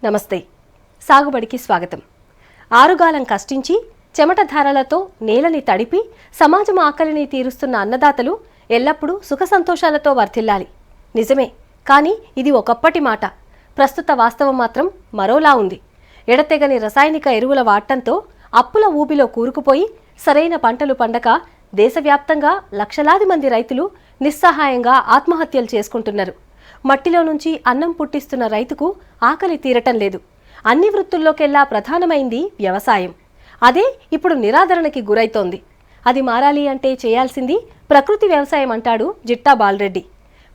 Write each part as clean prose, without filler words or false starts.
నమస్తే. సాగుబడికి స్వాగతం. ఆరుగాలం కష్టించి చెమటధారలతో నేలని తడిపి సమాజం ఆకలిని తీరుస్తున్న అన్నదాతలు ఎల్లప్పుడూ సుఖ సంతోషాలతో వర్ధిల్లాలి. నిజమే, కానీ ఇది ఒకప్పటి మాట. ప్రస్తుత వాస్తవం మాత్రం మరోలా ఉంది. ఎడతెగని రసాయనిక ఎరువుల వాడటంతో అప్పుల ఊబిలో కూరుకుపోయి సరైన పంటలు పండక దేశవ్యాప్తంగా లక్షలాది మంది రైతులు నిస్సహాయంగా ఆత్మహత్యలు చేసుకుంటున్నారు. మట్టిలో నుంచి అన్నం పుట్టిస్తున్న రైతుకు ఆకలి తీరటం లేదు. అన్ని వృత్తుల్లోకెల్లా ప్రధానమైంది వ్యవసాయం. అదే ఇప్పుడు నిరాదరణకి గురైతోంది. అది మారాలి అంటే చేయాల్సింది ప్రకృతి వ్యవసాయం అంటాడు జిట్టా బాలరెడ్డి.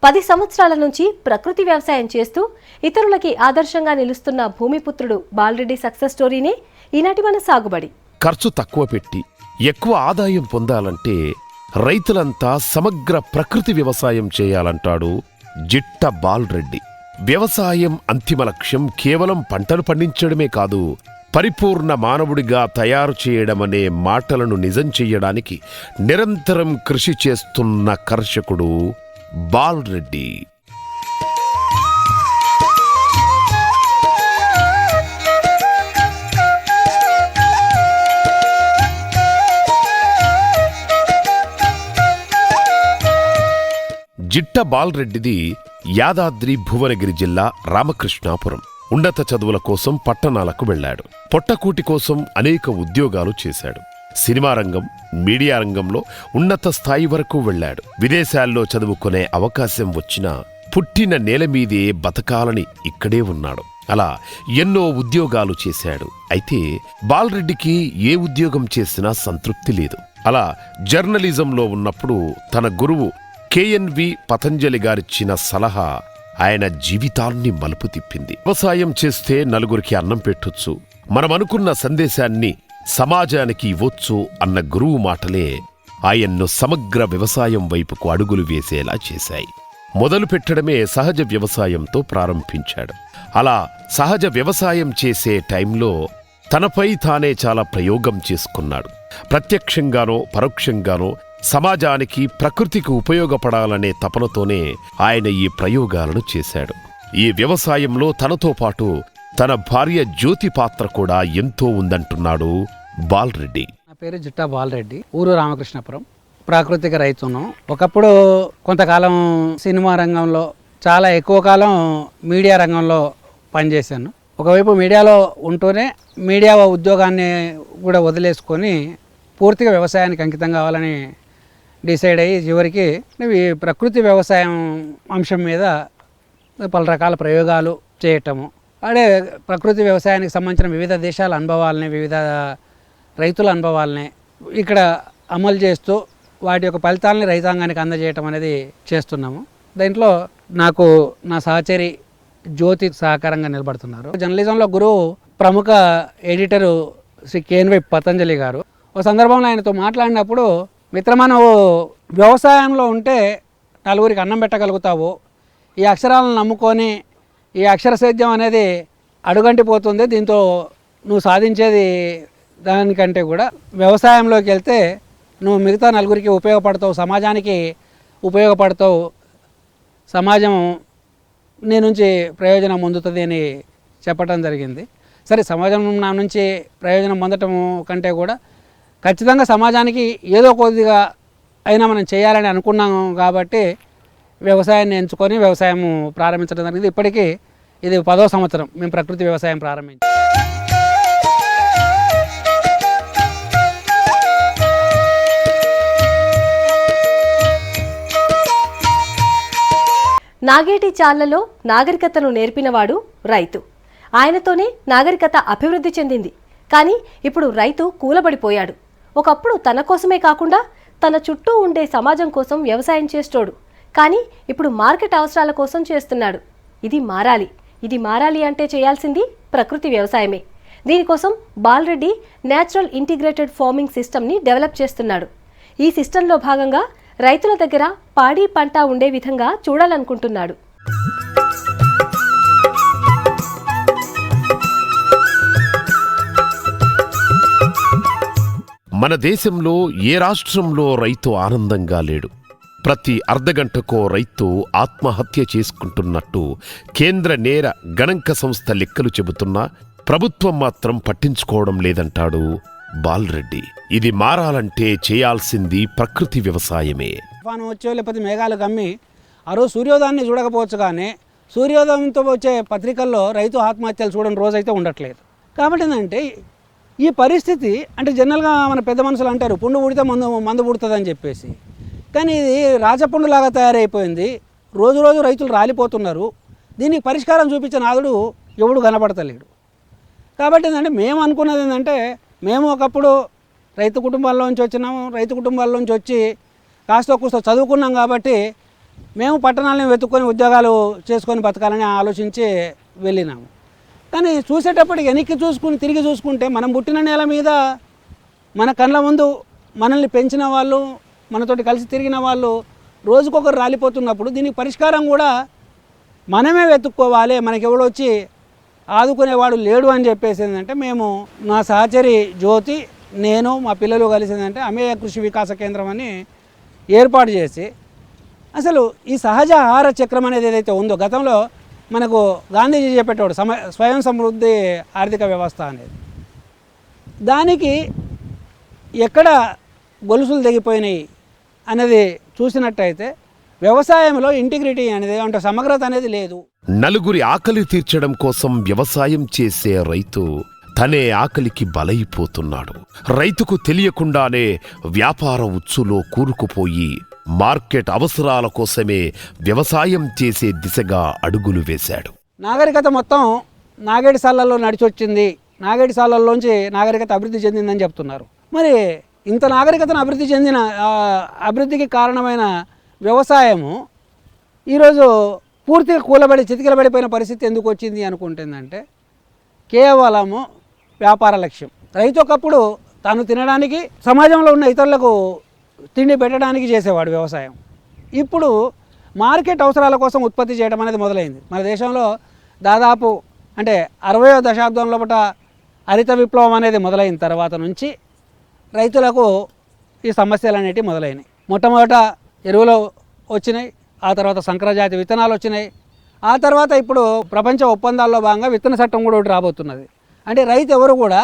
10 సంవత్సరాల నుంచి ప్రకృతి వ్యవసాయం చేస్తూ ఇతరులకి ఆదర్శంగా నిలుస్తున్న భూమిపుత్రుడు బాలరెడ్డి సక్సెస్ స్టోరీనే ఈనాటి మన సాగుబడి. ఖర్చు తక్కువ పెట్టి ఎక్కువ ఆదాయం పొందాలంటే రైతులంతా సమగ్ర ప్రకృతి వ్యవసాయం చేయాలంటాడు జిట్టా బాలరెడ్డి. వ్యవసాయం అంతిమ లక్ష్యం కేవలం పంటలు పండించడమే కాదు, పరిపూర్ణ మానవుడిగా తయారు చేయడమనే మాటలను నిజం చెయ్యడానికి నిరంతరం కృషి చేస్తున్న కర్షకుడు బాలరెడ్డి. జిట్టా బాలరెడ్డిది యాదాద్రి భువనగిరి జిల్లా రామకృష్ణాపురం. ఉన్నత చదువుల కోసం పట్టణాలకు వెళ్లాడు. పొట్టకూటి కోసం అనేక ఉద్యోగాలు చేశాడు. సినిమా రంగం, మీడియా రంగంలో ఉన్నత స్థాయి వరకు వెళ్లాడు. విదేశాల్లో చదువుకునే అవకాశం వచ్చినా పుట్టిన నేల మీదే బతకాలని ఇక్కడే ఉన్నాడు. అలా ఎన్నో ఉద్యోగాలు చేశాడు. అయితే బాలరెడ్డికి ఏ ఉద్యోగం చేసినా సంతృప్తి లేదు. అలా జర్నలిజంలో ఉన్నప్పుడు తన గురువు KNV పతంజలి గారిచ్చిన సలహా ఆయన జీవితాన్ని మలుపు తిప్పింది. వ్యవసాయం చేస్తే నలుగురికి అన్నం పెట్టొచ్చు, మనమనుకున్న సందేశాన్ని సమాజానికి ఇవ్వొచ్చు అన్న గురువు మాటలే ఆయన్ను సమగ్ర వ్యవసాయం వైపుకు అడుగులు వేసేలా చేశాయి. మొదలు పెట్టడమే సహజ వ్యవసాయంతో ప్రారంభించాడు. అలా సహజ వ్యవసాయం చేసే టైంలో తనపై తానే చాలా ప్రయోగం చేసుకున్నాడు. ప్రత్యక్షంగానో పరోక్షంగానో సమాజానికి, ప్రకృతికి ఉపయోగపడాలనే తపనతోనే ఆయన ఈ ప్రయోగాలను చేశాడు. ఈ వ్యవసాయంలో తనతో పాటు తన భార్య జ్యోతి పాత్ర కూడా ఎంతో ఉందంటున్నాడు బాలరెడ్డి. నా పేరు జిట్టా బాలరెడ్డి, ఊరు రామకృష్ణాపురం. ప్రాకృతిక రైతును. ఒకప్పుడు కొంతకాలం సినిమా రంగంలో, చాలా ఎక్కువ కాలం మీడియా రంగంలో పనిచేశాను. ఒకవైపు మీడియాలో ఉంటూనే మీడియా ఉద్యోగాన్ని కూడా వదిలేసుకొని పూర్తిగా వ్యవసాయానికి అంకితం కావాలని డిసైడ్ అయ్యి చివరికి ఈ ప్రకృతి వ్యవసాయం అంశం మీద పలు రకాల ప్రయోగాలు చేయటము, అదే ప్రకృతి వ్యవసాయానికి సంబంధించిన వివిధ దేశాల అనుభవాలని, వివిధ రైతుల అనుభవాలని ఇక్కడ అమలు చేస్తూ వాటి యొక్క ఫలితాలని రైతాంగానికి అందజేయటం అనేది చేస్తున్నాము. దీంట్లో నాకు నా సహచరి జ్యోతి సహకారంగా నిలబడుతున్నారు. జర్నలిజంలో గురువు ప్రముఖ ఎడిటరు శ్రీ KNV పతంజలి గారు. ఒక సందర్భంలో ఆయనతో మాట్లాడినప్పుడు, మిత్రమా, నువ్వు వ్యవసాయంలో ఉంటే నలుగురికి అన్నం పెట్టగలుగుతావు, ఈ అక్షరాలను నమ్ముకొని ఈ అక్షర సేద్యం అనేది అడుగంటిపోతుంది, దీంతో నువ్వు సాధించేది దానికంటే కూడా వ్యవసాయంలోకి వెళ్తే నువ్వు మిగతా నలుగురికి ఉపయోగపడతావు, సమాజానికి ఉపయోగపడతావు, సమాజం నీ నుంచి ప్రయోజనం పొందుతుంది అని చెప్పడం జరిగింది. సరే, సమాజం నా నుంచి ప్రయోజనం పొందటం కంటే కూడా ఖచ్చితంగా సమాజానికి ఏదో కొద్దిగా అయినా మనం చేయాలని అనుకున్నాం కాబట్టి వ్యవసాయాన్ని ఎంచుకొని వ్యవసాయం ప్రారంభించడం జరిగింది. ఇప్పటికీ ఇది 10వ సంవత్సరం మేము ప్రకృతి వ్యవసాయం ప్రారంభించాం. నాగేటి చాళ్లలో నాగరికతను నేర్పినవాడు రైతు. ఆయనతోనే నాగరికత అభివృద్ధి చెందింది. కానీ ఇప్పుడు రైతు కూలబడిపోయాడు. ఒకప్పుడు తన కోసమే కాకుండా తన చుట్టూ ఉండే సమాజం కోసం వ్యవసాయం చేస్తోడు. కానీ ఇప్పుడు మార్కెట్ అవసరాల కోసం చేస్తున్నాడు. ఇది మారాలి. ఇది మారాలి అంటే చేయాల్సింది ప్రకృతి వ్యవసాయమే. దీనికోసం బాలరెడ్డి న్యాచురల్ ఇంటిగ్రేటెడ్ ఫార్మింగ్ సిస్టమ్ని డెవలప్ చేస్తున్నాడు. ఈ సిస్టంలో భాగంగా రైతుల దగ్గర పాడి పంట ఉండే విధంగా చూడాలనుకుంటున్నాడు. మన దేశంలో ఏ రాష్ట్రంలో రైతు ఆనందంగా లేడు. ప్రతి అర్ధగంటకో రైతు ఆత్మహత్య చేసుకుంటున్నట్టు కేంద్ర నేర గణాంక సంస్థ లెక్కలు చెబుతున్నా ప్రభుత్వం మాత్రం పట్టించుకోవడం లేదంటాడు బాలరెడ్డి. ఇది మారాలంటే చేయాల్సింది ప్రకృతి వ్యవసాయమే. తుఫాను వచ్చో లేకపోతే మేఘాలు కమ్మి ఆ రోజు సూర్యోదయాన్ని చూడకపోవచ్చు, కానీ సూర్యోదయంతో వచ్చే పత్రికల్లో రైతు ఆత్మహత్యలు చూడని రోజైతే ఉండట్లేదు. కాబట్టి ఏంటంటే ఈ పరిస్థితి అంటే జనరల్గా మన పెద్ద మనుషులు అంటారు పుండు పుడితే మందు పుడుతుందని చెప్పేసి, కానీ ఇది రాచపుండులాగా తయారైపోయింది. రోజు రోజు రైతులు రాలిపోతున్నారు. దీనికి పరిష్కారం చూపించే నాదుడు ఎవడు కనపడతలేడు. కాబట్టి ఏంటంటే మేము అనుకున్నది ఏంటంటే, మేము ఒకప్పుడు రైతు కుటుంబాల్లోంచి వచ్చినాము. రైతు కుటుంబాల్లోంచి వచ్చి కాస్త కూస్త చదువుకున్నాం కాబట్టి మేము పట్టణాలను వెతుక్కొని ఉద్యోగాలు చేసుకొని బతకాలని ఆలోచించి వెళ్ళినాము. కానీ చూసేటప్పటికి వెనక్కి చూసుకుని తిరిగి చూసుకుంటే మనం పుట్టిన నేల మీద మన కళ్ళ ముందు మనల్ని పెంచిన వాళ్ళు, మనతోటి కలిసి తిరిగిన వాళ్ళు రోజుకొకరు రాలిపోతున్నప్పుడు దీనికి పరిష్కారం కూడా మనమే వెతుక్కోవాలి. మనకెవడో వచ్చి ఆదుకునేవాడు లేడు అని చెప్పేసి ఏంటంటే మేము మా సహచరి జ్యోతి, నేను, మా పిల్లలు కలిసి ఏంటంటే అమేయ కృషి వికాస కేంద్రం అని ఏర్పాటు చేసి అసలు ఈ సహజ ఆహార చక్రం అనేది ఏదైతే ఉందో గతంలో మనకు గాంధీజీ చెప్పేటోడు స్వయం సమృద్ధి ఆర్థిక వ్యవస్థ అనేది, దానికి ఎక్కడ గొలుసులు తెగిపోయినాయి అనేది చూసినట్టయితే వ్యవసాయంలో ఇంటిగ్రిటీ అనేది అంటే సమగ్రత అనేది లేదు. నలుగురి ఆకలి తీర్చడం కోసం వ్యవసాయం చేసే రైతు తనే ఆకలికి బలైపోతున్నాడు. రైతుకు తెలియకుండానే వ్యాపార ఉచ్చులో కూరుకుపోయి మార్కెట్ అవసరాల కోసమే వ్యవసాయం చేసే దిశగా అడుగులు వేశాడు. నాగరికత మొత్తం నాగేడిసాలలో నడిచొచ్చింది, నాగేడిసాలలోంచి నాగరికత అభివృద్ధి చెందిందని చెప్తున్నారు. మరి ఇంత నాగరికతను అభివృద్ధికి కారణమైన వ్యవసాయము ఈరోజు పూర్తిగా కూలబడి చితికిలబడిపోయిన పరిస్థితి ఎందుకు వచ్చింది అనుకుంటుందంటే కేవలము వ్యాపార లక్ష్యం. రైతు ఒకప్పుడు తాను తినడానికి, సమాజంలో ఉన్న ఇతరులకు తిండి పెట్టడానికి చేసేవాడు వ్యవసాయం. ఇప్పుడు మార్కెట్ అవసరాల కోసం ఉత్పత్తి చేయడం అనేది మొదలైంది. మన దేశంలో దాదాపు అంటే 60వ దశాబ్దంలో హరిత విప్లవం అనేది మొదలైన తర్వాత నుంచి రైతులకు ఈ సమస్యలు అనేటివి మొదలైనవి. మొట్టమొదట ఎరువులు వచ్చినాయి, ఆ తర్వాత సంకరజాతి విత్తనాలు వచ్చినాయి, ఆ తర్వాత ఇప్పుడు ప్రపంచ ఒప్పందాల్లో భాగంగా విత్తన చట్టం కూడా ఒకటి రాబోతున్నది. అంటే రైతు ఎవరు కూడా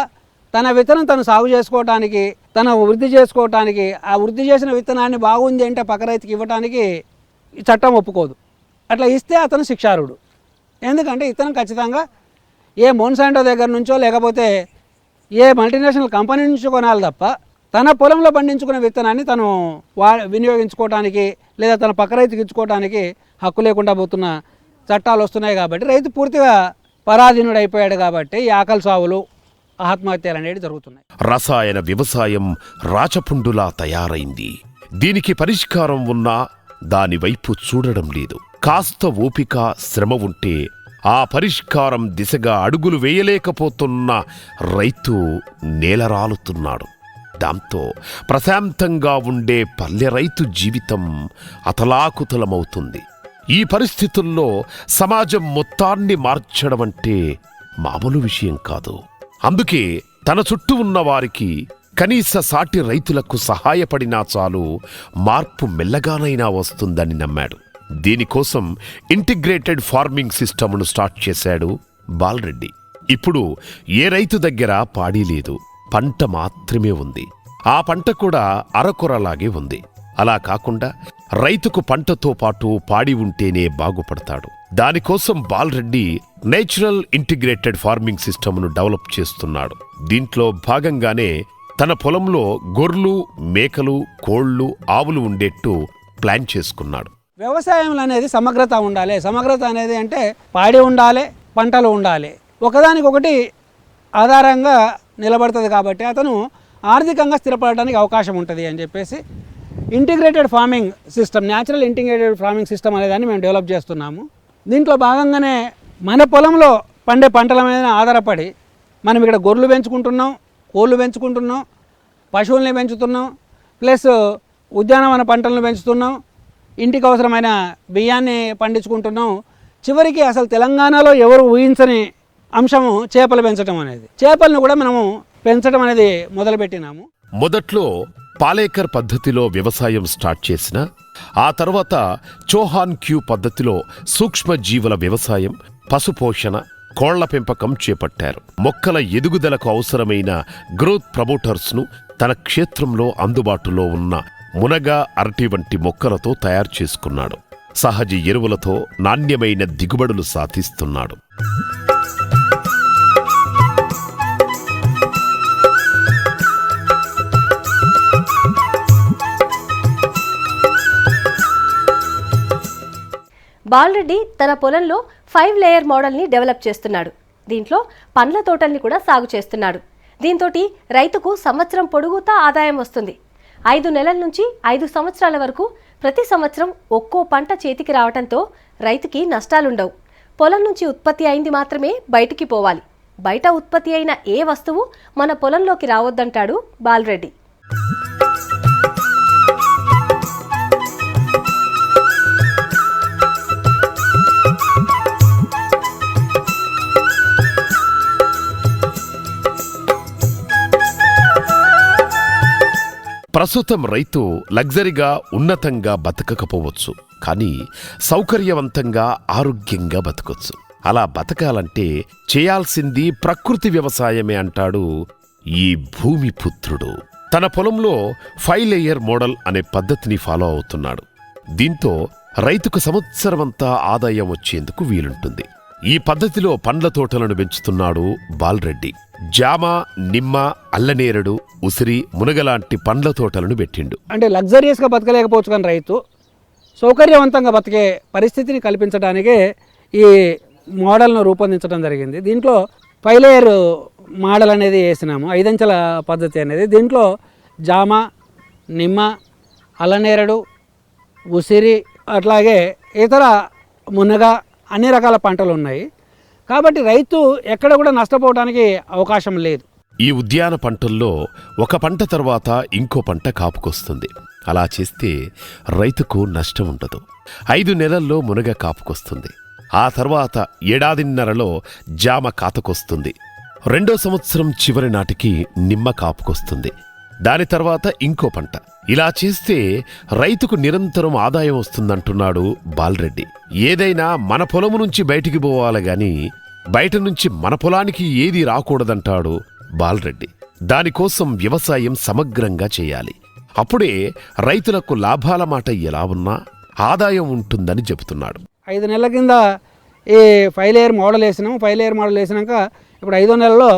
తన విత్తనం తను సాగు చేసుకోవటానికి, తన వృద్ధి చేసుకోవటానికి, ఆ వృద్ధి చేసిన విత్తనాన్ని బాగుంది అంటే పక్క రైతుకి ఇవ్వటానికి ఈ చట్టం ఒప్పుకోదు. అట్లా ఇస్తే అతను శిక్షార్హుడు. ఎందుకంటే ఇతను ఖచ్చితంగా ఏ మోన్సాంటో దగ్గర నుంచో లేకపోతే ఏ మల్టీనేషనల్ కంపెనీ నుంచి కొనాలి తప్ప తన పొలంలో పండించుకునే విత్తనాన్ని తను వినియోగించుకోవడానికి లేదా తన పక్క రైతుకి ఇచ్చుకోవడానికి హక్కు లేకుండా పోతున్న చట్టాలు వస్తున్నాయి. కాబట్టి రైతు పూర్తిగా పరాధీనుడు అయిపోయాడు. కాబట్టి ఈ ఆకలి సావులు, ఆత్మహత్యలు అనేవి జరుగుతున్నాయి. రసాయన వ్యవసాయం రాచపుండులా తయారైంది. దీనికి పరిష్కారం ఉన్నా దానివైపు చూడడం లేదు. కాస్త ఓపిక, శ్రమ ఉంటే ఆ పరిష్కారం దిశగా అడుగులు వేయలేకపోతున్న రైతు నేలరాలుతున్నాడు. దాంతో ప్రశాంతంగా ఉండే పల్లె రైతు జీవితం అతలాకుతలమవుతుంది. ఈ పరిస్థితుల్లో సమాజం మొత్తాన్ని మార్చడం అంటే మామూలు విషయం కాదు. అందుకే తన చుట్టూ ఉన్న వారికి, కనీస సాటి రైతులకు సహాయపడినా చాలు, మార్పు మెల్లగానైనా వస్తుందని నమ్మాడు. దీనికోసం ఇంటిగ్రేటెడ్ ఫార్మింగ్ సిస్టమ్ను స్టార్ట్ చేశాడు బాలరెడ్డి. ఇప్పుడు ఏ రైతు దగ్గర పాడి లేదు, పంట మాత్రమే ఉంది. ఆ పంట కూడా అరకొరలాగే ఉంది. అలా కాకుండా రైతుకు పంటతో పాటు పాడి ఉంటేనే బాగుపడతాడు. దానికోసం బాలరెడ్డి నేచురల్ ఇంటిగ్రేటెడ్ ఫార్మింగ్ సిస్టమ్ను డెవలప్ చేస్తున్నాడు. దీంట్లో భాగంగానే తన పొలంలో గొర్రెలు, మేకలు, కోళ్లు, ఆవులు ఉండేట్టు ప్లాన్ చేసుకున్నాడు. వ్యవసాయంలో అనేది సమగ్రత ఉండాలి. సమగ్రత అనేది అంటే పాడి ఉండాలి, పంటలు ఉండాలి, ఒకదానికొకటి ఆధారంగా నిలబడుతుంది. కాబట్టి అతను ఆర్థికంగా స్థిరపడడానికి అవకాశం ఉంటుంది అని చెప్పేసి integrated farming system, natural integrated farming system అనేదాన్ని మేము డెవలప్ చేస్తున్నాము. దీంట్లో భాగంగానే మన పొలంలో పండే పంటల మీద ఆధారపడి మనం ఇక్కడ గొర్రెలు పెంచుకుంటున్నాం, కోళ్ళు పెంచుకుంటున్నాం, పశువుల్ని పెంచుతున్నాం, ప్లస్ ఉద్యానవన పంటలను పెంచుతున్నాం, ఇంటికి అవసరమైన బియ్యాన్ని పండించుకుంటున్నాం. చివరికి అసలు తెలంగాణలో ఎవరు ఊహించని అంశము చేపలు పెంచడం అనేది. చేపలను కూడా మనము పెంచడం అనేది మొదలుపెట్టినాము. మొదట్లో పాలేకర్ పద్ధతిలో వ్యవసాయం స్టార్ట్ చేసిన ఆ తర్వాత చౌహాన్ క్యూ పద్ధతిలో సూక్ష్మజీవుల వ్యవసాయం, పశుపోషణ, కోళ్ల పెంపకం చేపట్టారు. మొక్కల ఎదుగుదలకు అవసరమైన గ్రోత్ ప్రమోటర్స్ను తన క్షేత్రంలో అందుబాటులో ఉన్న మునగ, అరటి వంటి మొక్కలతో తయారు చేసుకున్నాడు. సహజ ఎరువులతో నాణ్యమైన దిగుబడులు సాధిస్తున్నాడు. బాలరెడ్డి తన పొలంలో 5 లేయర్ మోడల్ని డెవలప్ చేస్తున్నాడు. దీంట్లో పండ్ల తోటల్ని కూడా సాగు చేస్తున్నాడు. దీంతో రైతుకు సంవత్సరం పొడుగుతా ఆదాయం వస్తుంది. 5 నెలల నుంచి 5 సంవత్సరాల వరకు ప్రతి సంవత్సరం ఒక్కో పంట చేతికి రావడంతో రైతుకి నష్టాలుండవు. పొలం నుంచి ఉత్పత్తి అయింది మాత్రమే బయటికి పోవాలి. బయట ఉత్పత్తి అయిన ఏ వస్తువు మన పొలంలోకి రావద్దంటాడు బాలరెడ్డి. ప్రస్తుతం రైతు లగ్జరీగా, ఉన్నతంగా బతకకపోవచ్చు, కానీ సౌకర్యవంతంగా, ఆరోగ్యంగా బతకొచ్చు. అలా బతకాలంటే చేయాల్సింది ప్రకృతి వ్యవసాయమే అంటాడు ఈ భూమిపుత్రుడు. తన పొలంలో 5 లేయర్ మోడల్ అనే పద్ధతిని ఫాలో అవుతున్నాడు. దీంతో రైతుకు సంవత్సరమంతా ఆదాయం వచ్చేందుకు వీలుంటుంది. ఈ పద్ధతిలో పండ్ల తోటలను పెంచుతున్నాడు బాలరెడ్డి. జామ, నిమ్మ, అల్లనేరడు, ఉసిరి, మునగలాంటి పండ్ల తోటలను పెట్టిండు. అంటే లగ్జరియస్గా బతకలేకపోవచ్చు, కానీ రైతు సౌకర్యవంతంగా బతికే పరిస్థితిని కల్పించడానికే ఈ మోడల్ను రూపొందించడం జరిగింది. దీంట్లో 5 లేయర్ మోడల్ అనేది వేసినాము, 5 అంచెల పద్ధతి అనేది. దీంట్లో జామ, నిమ్మ, అల్లనేరడు, ఉసిరి, అట్లాగే ఇతర మునగ, అన్ని రకాల పంటలు ఉన్నాయి. కాబట్టి రైతు ఎక్కడ కూడా నష్టపోవడానికి అవకాశం లేదు. ఈ ఉద్యాన పంటల్లో ఒక పంట తర్వాత ఇంకో పంట కాపుకొస్తుంది. అలా చేస్తే రైతుకు నష్టం ఉండదు. 5 నెలల్లో మునగ కాపుకొస్తుంది. ఆ తర్వాత 1.5 జామ కాతకొస్తుంది. 2వ సంవత్సరం చివరి నాటికి నిమ్మ కాపుకొస్తుంది. దాని తర్వాత ఇంకో పంట. ఇలా చేస్తే రైతుకు నిరంతరం ఆదాయం వస్తుందంటున్నాడు బాలరెడ్డి. ఏదైనా మన పొలము నుంచి బయటికి పోవాలి గాని బయట నుంచి మన పొలానికి ఏదీ రాకూడదంటాడు బాలరెడ్డి. దానికోసం వ్యవసాయం సమగ్రంగా చేయాలి. అప్పుడే రైతులకు లాభాల మాట ఎలా ఉన్నా ఆదాయం ఉంటుందని చెబుతున్నాడు. 5 నెలల కింద ఈ 5 లేయర్ మోడల్ వేసినాము. 5 లేయర్ మోడల్ వేసినాక ఇప్పుడు 5వ నెలలో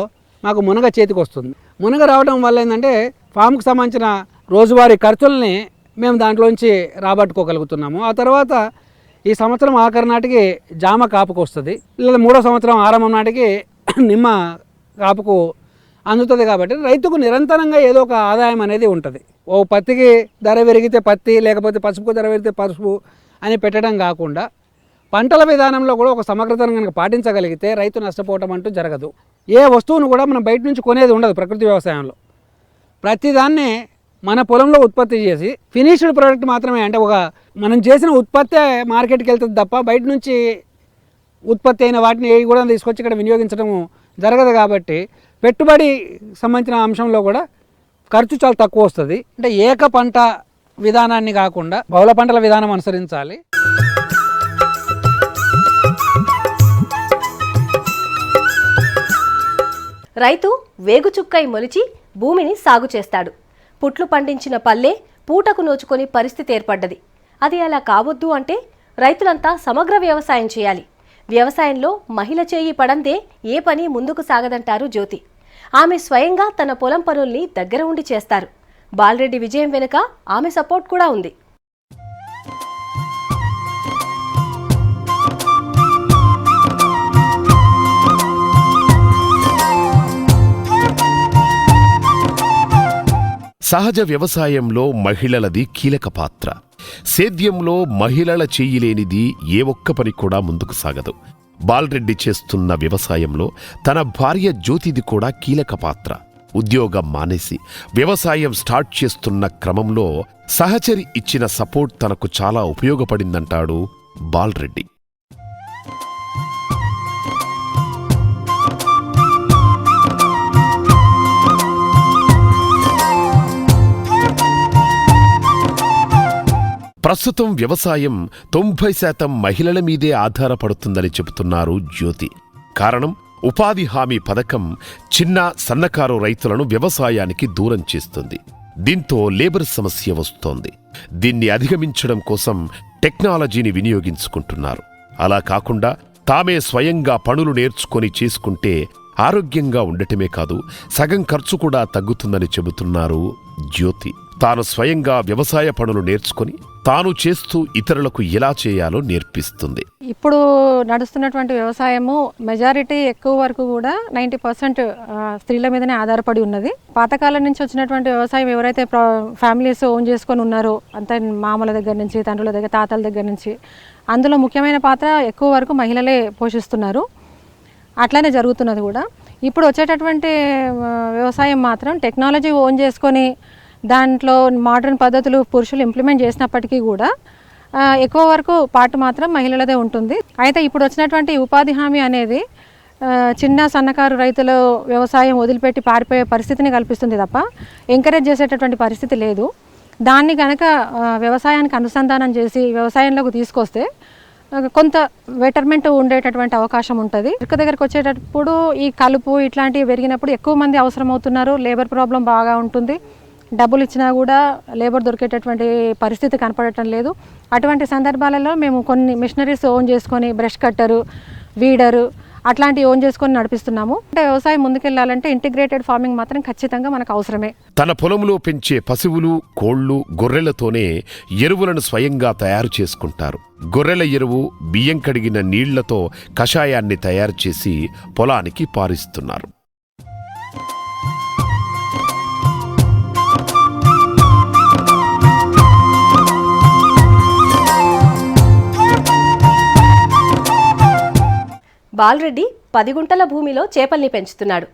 మాకు మునగ చేతికి వస్తుంది. మునగ రావడం వల్ల ఏంటంటే ఫామ్కి సంబంధించిన రోజువారీ ఖర్చుల్ని మేము దాంట్లోంచి రాబట్టుకోగలుగుతున్నాము. ఆ తర్వాత ఈ సంవత్సరం ఆఖరి నాటికి జామ కాపుకు వస్తుంది, లేదా 3వ సంవత్సరం ఆరంభం నాటికి నిమ్మ కాపుకు అందుతుంది. కాబట్టి రైతుకు నిరంతరంగా ఏదో ఒక ఆదాయం అనేది ఉంటుంది. ఓ పత్తికి ధర పెరిగితే పత్తి, లేకపోతే పసుపుకు ధర పెరిగితే పసుపు అని పెట్టడం కాకుండా పంటల విధానంలో కూడా ఒక సమగ్రతను కనుక పాటించగలిగితే రైతు నష్టపోవటం అంటూ జరగదు. ఏ వస్తువును కూడా మనం బయట నుంచి కొనేది ఉండదు. ప్రకృతి వ్యవసాయంలో ప్రతిదాన్ని మన పొలంలో ఉత్పత్తి చేసి ఫినిష్డ్ ప్రోడక్ట్ మాత్రమే, అంటే ఒక మనం చేసిన ఉత్పత్తే మార్కెట్కి వెళ్తుంది తప్ప బయట నుంచి ఉత్పత్తి అయిన వాటిని ఏవి కూడా తీసుకొచ్చి ఇక్కడ వినియోగించడం జరగదు. కాబట్టి పెట్టుబడి సంబంధించిన అంశంలో కూడా ఖర్చు చాలా తక్కువ వస్తుంది. అంటే ఏక పంట విధానాన్ని కాకుండా బహుళ పంటల విధానం అనుసరించాలి. రైతు వేగుచుక్కై మొలిచి భూమిని సాగు చేస్తాడు. పుట్లు పండించిన పల్లె పూటకు నోచుకొని పరిస్థితి ఏర్పడ్డది. అది అలా కావద్దు అంటే రైతులంతా సమగ్ర వ్యవసాయం చేయాలి. వ్యవసాయంలో మహిళ చేయి పడందే ఏ పని ముందుకు సాగదంటారు జ్యోతి. ఆమె స్వయంగా తన పొలం పనుల్ని దగ్గర ఉండి చేస్తారు. బాలరెడ్డి విజయం వెనుక ఆమె సపోర్ట్ కూడా ఉంది. సహజ వ్యవసాయంలో మహిళలది కీలక పాత్ర. సేద్యంలో మహిళల చెయ్యిలేనిది ఏ ఒక్క పని కూడా ముందుకు సాగదు. బాలరెడ్డి చేస్తున్న వ్యవసాయంలో తన భార్య జ్యోతిది కూడా కీలక పాత్ర. ఉద్యోగం మానేసి వ్యవసాయం స్టార్ట్ చేస్తున్న క్రమంలో సహచరి ఇచ్చిన సపోర్ట్ తనకు చాలా ఉపయోగపడిందంటాడు బాలరెడ్డి. ప్రస్తుతం వ్యవసాయం 90% మహిళల మీదే ఆధారపడుతుందని చెబుతున్నారు జ్యోతి. కారణం, ఉపాధి హామీ పథకం చిన్న సన్నకారు రైతులను వ్యవసాయానికి దూరం చేస్తుంది. దీంతో లేబర్ సమస్య వస్తోంది. దీన్ని అధిగమించడం కోసం టెక్నాలజీని వినియోగించుకుంటున్నారు. అలా కాకుండా తామే స్వయంగా పనులు నేర్చుకొని చేసుకుంటే ఆరోగ్యంగా ఉండటమే కాదు, సగం ఖర్చు కూడా తగ్గుతుందని చెబుతున్నారు జ్యోతి. తాను స్వయంగా వ్యవసాయ పనులు నేర్చుకొని తాను చేస్తూ ఇతరులకు ఎలా చేయాలో నేర్పిస్తుంది. ఇప్పుడు నడుస్తున్నటువంటి వ్యవసాయము మెజారిటీ ఎక్కువ వరకు కూడా 90% స్త్రీల మీదనే ఆధారపడి ఉన్నది. పాతకాలం నుంచి వచ్చినటువంటి వ్యవసాయం ఎవరైతే ఫ్యామిలీస్ ఓన్ చేసుకొని ఉన్నారో, అంత మామల దగ్గర నుంచి, తండ్రుల దగ్గర, తాతల దగ్గర నుంచి, అందులో ముఖ్యమైన పాత్ర ఎక్కువ వరకు మహిళలే పోషిస్తున్నారు. అట్లానే జరుగుతున్నది కూడా. ఇప్పుడు వచ్చేటటువంటి వ్యవసాయం మాత్రం టెక్నాలజీ ఓన్ చేసుకొని దాంట్లో మోడర్న్ పద్ధతులు పురుషులు ఇంప్లిమెంట్ చేసినప్పటికీ కూడా ఎక్కువ వరకు పార్ట్ మాత్రం మహిళలదే ఉంటుంది. అయితే ఇప్పుడు వచ్చినటువంటి ఉపాధి హామీ అనేది చిన్న సన్నకారు రైతులు వ్యవసాయం వదిలిపెట్టి పారిపోయే పరిస్థితిని కల్పిస్తుంది తప్ప ఎంకరేజ్ చేసేటటువంటి పరిస్థితి లేదు. దాన్ని కనుక వ్యవసాయానికి అనుసంధానం చేసి వ్యవసాయంలోకి తీసుకొస్తే కొంత బెటర్మెంట్ ఉండేటటువంటి అవకాశం ఉంటుంది. ఇక దగ్గరకు వచ్చేటప్పుడు ఈ కలుపు ఇట్లాంటివి పెరిగినప్పుడు ఎక్కువ మంది అవసరం అవుతున్నారు. లేబర్ ప్రాబ్లం బాగా ఉంటుంది. డబ్బులు ఇచ్చినా కూడా లేబర్ దొరికేటటువంటి పరిస్థితి కనపడటం లేదు. అటువంటి సందర్భాలలో మేము కొన్ని మిషనరీస్ ఓన్ చేసుకొని బ్రష్ కట్టరు, వీడరు అట్లాంటివి ఓన్ చేసుకొని నడిపిస్తున్నాము. అంటే వ్యవసాయం ముందుకెళ్లాలంటే ఇంటిగ్రేటెడ్ ఫార్మింగ్ మాత్రం ఖచ్చితంగా మనకు అవసరమే. తన పొలంలో పెంచే పశువులు, కోళ్లు, గొర్రెలతోనే ఎరువులను స్వయంగా తయారు చేసుకుంటారు. గొర్రెల ఎరువు, బియ్యం కడిగిన నీళ్లతో కషాయాన్ని తయారు చేసి పొలానికి పారిస్తున్నారు. బాలరెడ్డి 10 గుంటల భూమిలో చేపల్ని పెంచుతున్నాడు.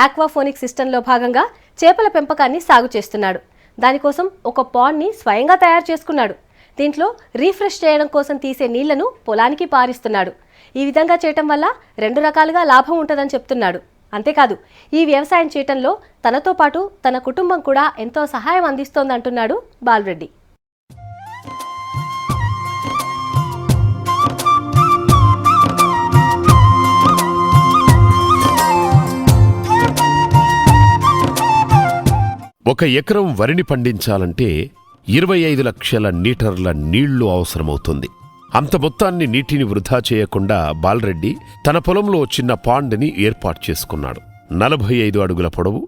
ఆక్వాఫోనిక్ సిస్టంలో భాగంగా చేపల పెంపకాన్ని సాగు చేస్తున్నాడు. దానికోసం ఒక పాండ్ని స్వయంగా తయారు చేసుకున్నాడు. దీంట్లో రీఫ్రెష్ చేయడం కోసం తీసే నీళ్లను పొలానికి పారిస్తున్నాడు. ఈ విధంగా చేయటం వల్ల 2 రకాలుగా లాభం ఉంటుందని చెప్తున్నాడు. అంతేకాదు, ఈ వ్యవసాయం చేయటంలో తనతో పాటు తన కుటుంబం కూడా ఎంతో సహాయం అందిస్తోందంటున్నాడు బాలరెడ్డి. ఒక ఎకరం వరిని పండించాలంటే 25 లక్షల లీటర్ల నీళ్లు అవసరమవుతుంది. అంత మొత్తాన్ని నీటిని వృధా చేయకుండా బాలరెడ్డి తన పొలంలో చిన్న పాండ్ని ఏర్పాటు చేసుకున్నాడు. 45 అడుగుల పొడవు,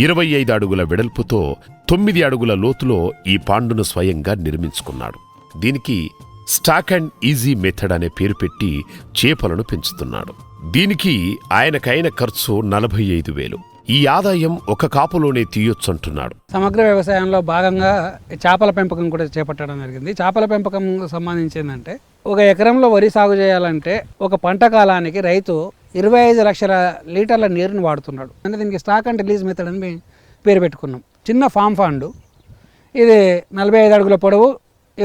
25 అడుగుల వెడల్పుతో 9 అడుగుల లోతులో ఈ పాండును స్వయంగా నిర్మించుకున్నాడు. దీనికి స్టాక్ అండ్ ఈజీ మెథడ్ అనే పేరు పెట్టి చేపలను పెంచుతున్నాడు. దీనికి ఆయనకైన ఖర్చు 45,000. ఈ ఆదాయం ఒక కాపులోనే తీయొచ్చంటున్నాడు. సమగ్ర వ్యవసాయంలో భాగంగా చేపల పెంపకం కూడా చేపట్టడం జరిగింది. చేపల పెంపకం సంబంధించి ఏంటంటే, ఒక ఎకరంలో వరి సాగు చేయాలంటే ఒక పంట కాలానికి రైతు 25 లక్షల లీటర్ల నీరుని వాడుతున్నాడు. అంటే దీనికి స్టాక్ అండ్ రిలీజ్ మెథడ్ అని పేరు పెట్టుకున్నాం. చిన్న ఫామ్ ఫండ్ ఇది 45 అడుగుల పొడవు,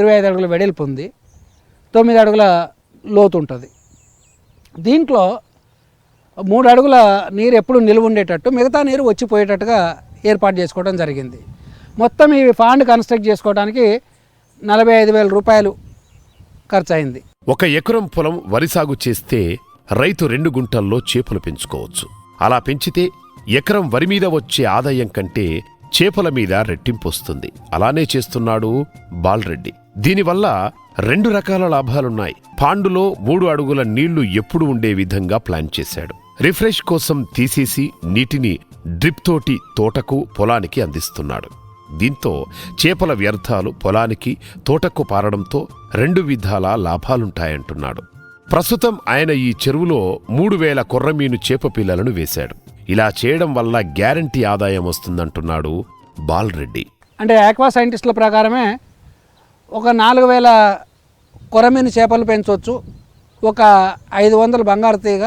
25 అడుగుల వెడల్పు ఉంది, 9 అడుగుల లోతు ఉంటుంది. దీంట్లో 3 అడుగుల నీరు ఎప్పుడు నిలువ ఉండేటట్టు, మిగతా నీరు వచ్చిపోయేటట్టుగా ఏర్పాటు చేసుకోవడం జరిగింది. మొత్తం ఈ ఫండ్ కన్స్ట్రక్ట్ చేసుకోవడానికి 45,000 రూపాయలు ఖర్చు అయింది. ఒక ఎకరం పొలం వరి సాగు చేస్తే రైతు 2 గుంటల్లో చేపలు పెంచుకోవచ్చు. అలా పెంచితే ఎకరం వరి మీద వచ్చే ఆదాయం కంటే చేపల మీద రెట్టింపు వస్తుంది. అలానే చేస్తున్నాడు బాలరెడ్డి. దీనివల్ల 2 రకాల లాభాలున్నాయి. పాండులో 3 అడుగుల నీళ్లు ఎప్పుడు ఉండే విధంగా ప్లాన్ చేశాడు. రిఫ్రెష్ కోసం తీసేసి నీటిని డ్రిప్ తోటి తోటకు, పొలానికి అందిస్తున్నాడు. దీంతో చేపల వ్యర్థాలు పొలానికి, తోటకు పారడంతో 2 విధాల లాభాలుంటాయంటున్నాడు. ప్రస్తుతం ఆయన ఈ చెరువులో 3,000 కొర్రమీను చేప పిల్లలను వేశాడు. ఇలా చేయడం వల్ల గ్యారంటీ ఆదాయం వస్తుందంటున్నాడు బాలరెడ్డి. అంటే ఆక్వా సైంటిస్టుల ప్రకారమే ఒక 4,000 కొరమీను చేపలు పెంచవచ్చు, ఒక 500 బంగారు తీగ,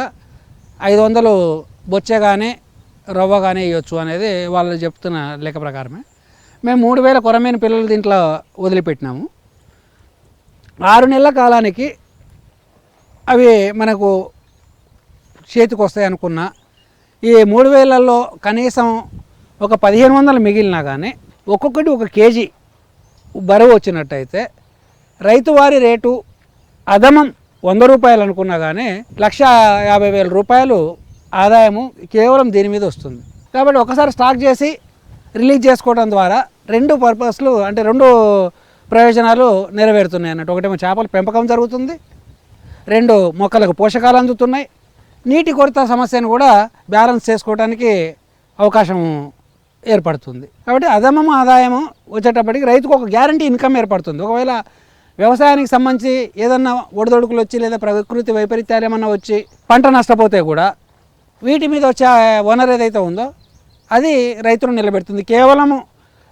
500 బొచ్చె కానీ రవ్వ కానీ ఇవ్వచ్చు అనేది వాళ్ళు చెప్తున్న లెక్క ప్రకారమే. మేము 3,000 కొరమీను పిల్లలు దీంట్లో వదిలిపెట్టినాము. 6 నెలల కాలానికి అవి మనకు చేతికి వస్తాయి అనుకున్నా. ఈ 3,000ల్లో కనీసం ఒక 1,500 మిగిలినా కానీ ఒక్కొక్కటి 1 కేజీ బరువు వచ్చినట్టయితే రైతువారి రేటు అదమం 100 రూపాయలు అనుకున్నా కానీ 1,50,000 రూపాయలు ఆదాయము కేవలం దీని మీద వస్తుంది. కాబట్టి ఒకసారి స్టాక్ చేసి రిలీజ్ చేసుకోవడం ద్వారా 2 పర్పస్లు అంటే 2 ప్రయోజనాలు నెరవేరుతున్నాయి అన్నట్టు. ఒకటేమో చేపల పెంపకం జరుగుతుంది, 2 మొక్కలకు పోషకాలు అందుతున్నాయి, నీటి కొరత సమస్యను కూడా బ్యాలెన్స్ చేసుకోవడానికి అవకాశం ఏర్పడుతుంది. కాబట్టి అదమం ఆదాయము వచ్చేటప్పటికి రైతుకు ఒక గ్యారంటీ ఇన్కమ్ ఏర్పడుతుంది. ఒకవేళ వ్యవసాయానికి సంబంధించి ఏదన్నా ఒడిదొడుకులు వచ్చి లేదా ప్రకృతి వైపరీత్యాలు ఏమన్నా వచ్చి పంట నష్టపోతే కూడా వీటి మీద వచ్చే ఓనర్ ఏదైతే ఉందో అది రైతును నిలబెడుతుంది. కేవలము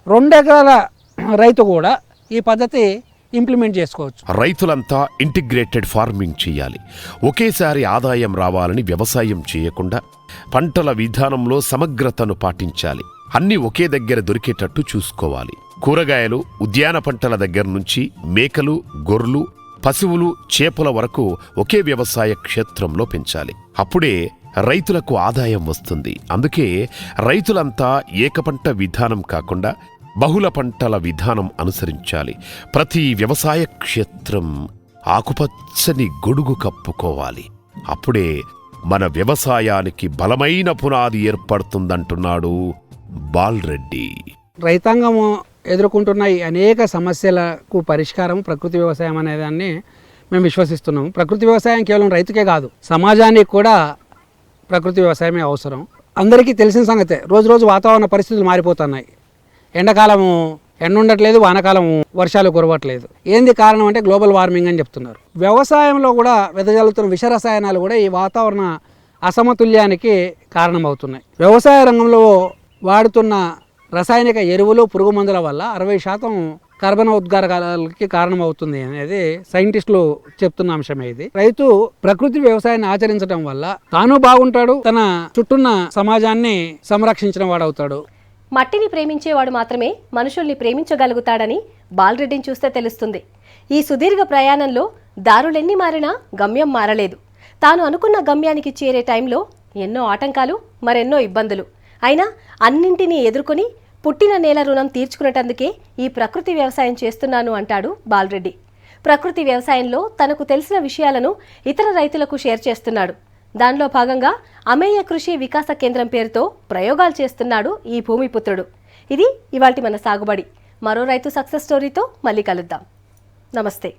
2 ఎకరాల రైతు కూడా ఈ పద్ధతి ఇంప్లిమెంట్ చేసుకోవచ్చు. రైతులంతా ఇంటిగ్రేటెడ్ ఫార్మింగ్ చేయాలి. ఒకేసారి ఆదాయం రావాలని వ్యవసాయం చేయకుండా పంటల విధానంలో సమగ్రతను పాటించాలి. అన్నీ ఒకే దగ్గర దొరికేటట్టు చూసుకోవాలి. కూరగాయలు, ఉద్యాన పంటల దగ్గర నుంచి మేకలు, గొర్రెలు, పశువులు, చేపల వరకు ఒకే వ్యవసాయ క్షేత్రంలో పెంచాలి. అప్పుడే రైతులకు ఆదాయం వస్తుంది. అందుకే రైతులంతా ఏకపంట విధానం కాకుండా బహుళ పంటల విధానం అనుసరించాలి. ప్రతి వ్యవసాయ క్షేత్రం ఆకుపచ్చని గొడుగు కప్పుకోవాలి. అప్పుడే మన వ్యవసాయానికి బలమైన పునాది ఏర్పడుతుందంటున్నాడు బాలరెడ్డి. రైతాంగము ఎదుర్కొంటున్న ఈ అనేక సమస్యలకు పరిష్కారం ప్రకృతి వ్యవసాయం అనేదాన్ని మేము విశ్వసిస్తున్నాము. ప్రకృతి వ్యవసాయం కేవలం రైతుకే కాదు, సమాజానికి కూడా ప్రకృతి వ్యవసాయమే అవసరం. అందరికీ తెలిసిన సంగతే, రోజు రోజు వాతావరణ పరిస్థితులు మారిపోతున్నాయి. ఎండాకాలము ఎండ ఉండట్లేదు, వానాకాలం వర్షాలు కురవట్లేదు. ఏంది కారణం అంటే గ్లోబల్ వార్మింగ్ అని చెప్తున్నారు. వ్యవసాయంలో కూడా వెదజల్లుతున్న విష రసాయనాలు కూడా ఈ వాతావరణ అసమతుల్యానికి కారణమవుతున్నాయి. వ్యవసాయ రంగంలో వాడుతున్న రసాయనిక ఎరువులు, పురుగు మందుల వల్ల 60% కార్బన్ ఉద్గారాలకి కారణమవుతుంది అనేది సైంటిస్టులు చెప్తున్న అంశమే. ఇది రైతు ప్రకృతి వ్యవసాయాన్ని ఆచరించడం వల్ల తాను బాగుంటాడు, తన చుట్టూన్న సమాజాన్ని సంరక్షించిన వాడవుతాడు. మట్టిని ప్రేమించేవాడు మాత్రమే మనుషుల్ని ప్రేమించగలుగుతాడని బాలరెడ్డిని చూస్తే తెలుస్తుంది. ఈ సుదీర్ఘ ప్రయాణంలో దారులెన్ని మారినా గమ్యం మారలేదు. తాను అనుకున్న గమ్యానికి చేరే టైంలో ఎన్నో ఆటంకాలు, మరెన్నో ఇబ్బందులు అయినా అన్నింటినీ ఎదుర్కొని పుట్టిన నేల రుణం తీర్చుకునేటందుకే ఈ ప్రకృతి వ్యవసాయం చేస్తున్నాను అంటాడు బాలరెడ్డి. ప్రకృతి వ్యవసాయంలో తనకు తెలిసిన విషయాలను ఇతర రైతులకు షేర్ చేస్తున్నాడు. దానిలో భాగంగా అమేయ కృషి వికాస కేంద్రం పేరుతో ప్రయోగాలు చేస్తున్నాడు ఈ భూమిపుత్రుడు. ఇది ఇవాల్టి మన సాగుబడి. మరో రైతు సక్సెస్ స్టోరీతో మళ్ళీ కలుద్దాం. నమస్తే.